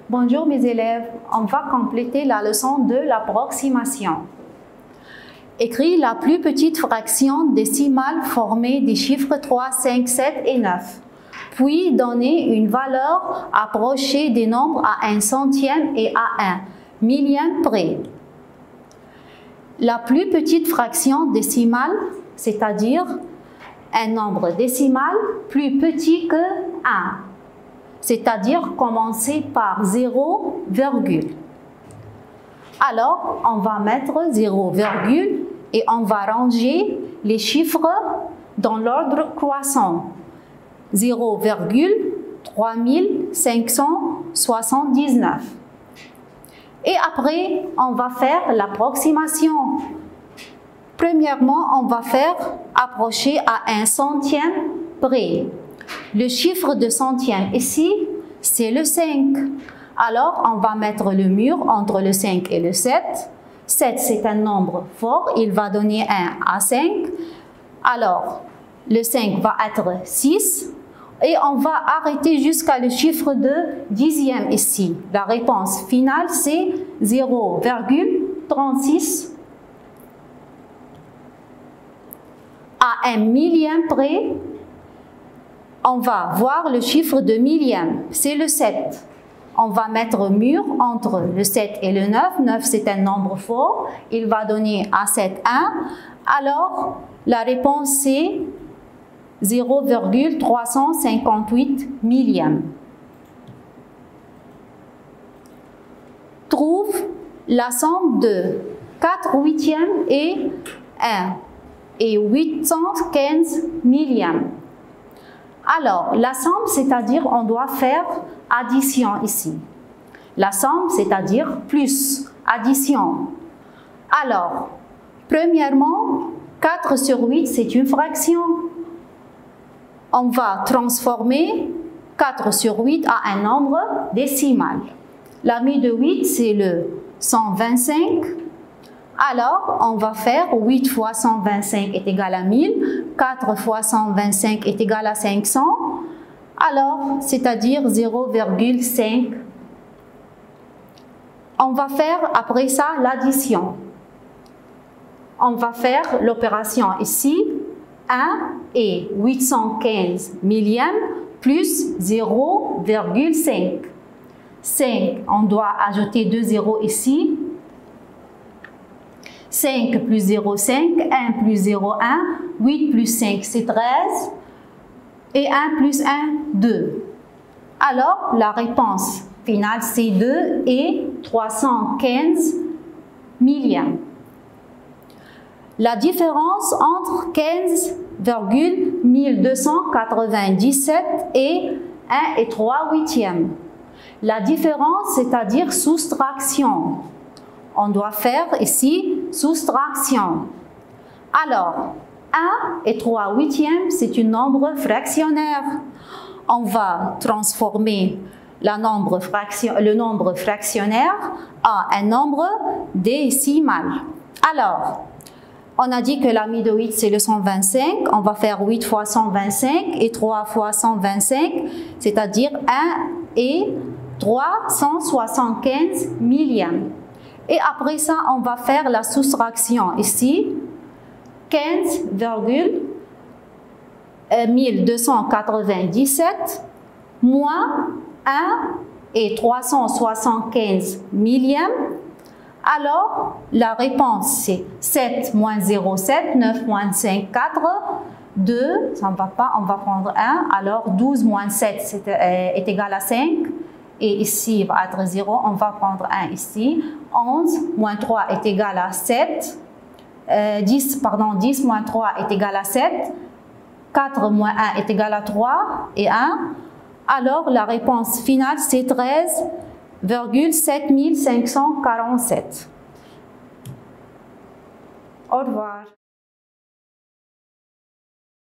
Bonjour mes élèves, on va compléter la leçon de l'approximation. Écris la plus petite fraction décimale formée des chiffres 3, 5, 7 et 9. Puis donner une valeur approchée des nombres à 1 centième et à 1 millième près. La plus petite fraction décimale, c'est-à-dire un nombre décimal plus petit que 1. C'est-à-dire commencer par 0, virgule. Alors, on va mettre 0, virgule et on va ranger les chiffres dans l'ordre croissant. 0, 3579. Et après, on va faire l'approximation. Premièrement, on va faire approcher à 1 centième près. Le chiffre de centième ici, c'est le 5. Alors, on va mettre le mur entre le 5 et le 7. 7, c'est un nombre fort, il va donner 1 à 5. Alors, le 5 va être 6. Et on va arrêter jusqu'à le chiffre de dixième ici. La réponse finale, c'est 0,36. À 1 millième près, on va voir le chiffre de millième, c'est le 7. On va mettre mur entre le 7 et le 9. 9, c'est un nombre fort. Il va donner à 7, 1. Alors, la réponse, c'est 0,358 millième. Trouve la somme de 4 huitièmes et 1 et 815 millièmes. Alors, la somme, c'est-à-dire on doit faire addition ici. La somme, c'est-à-dire plus, addition. Alors, premièrement, 4 sur 8, c'est une fraction. On va transformer 4 sur 8 à un nombre décimal. La mise de 8, c'est le 125. Alors, on va faire 8 fois 125 est égal à 1000, 4 fois 125 est égal à 500. Alors, c'est-à-dire 0,5. On va faire après ça l'addition. On va faire l'opération ici, 1 et 815 millièmes plus 0,5. 5, on doit ajouter 2 zéros ici. 5 plus 0,5, 1 plus 0,1, 8 plus 5, c'est 13. Et 1 plus 1, 2. Alors, la réponse finale, c'est 2 et 315 millièmes. La différence entre 15,1297 et 1 et 3 huitièmes. La différence, c'est-à-dire soustraction. On doit faire ici soustraction. Alors, 1 et 3 huitièmes, c'est un nombre fractionnaire. On va transformer le nombre fractionnaire en un nombre décimal. Alors, on a dit que la mise de 8, c'est le 125. On va faire 8 fois 125 et 3 fois 125, c'est-à-dire 1 et 375 millièmes. Et après ça, on va faire la soustraction ici. 15,1297 moins 1 et 375 millièmes. Alors, la réponse, c'est 7 moins 0,7, 9 moins 5, 4, 2, ça ne va pas, on va prendre 1. Alors, 12 moins 7 est égal à 5. Et ici, il va être 0, on va prendre 1 ici. 11 moins 3 est égal à 7. 10 moins 3 est égal à 7. 4 moins 1 est égal à 3 et 1. Alors, la réponse finale, c'est 13,7547. Au revoir.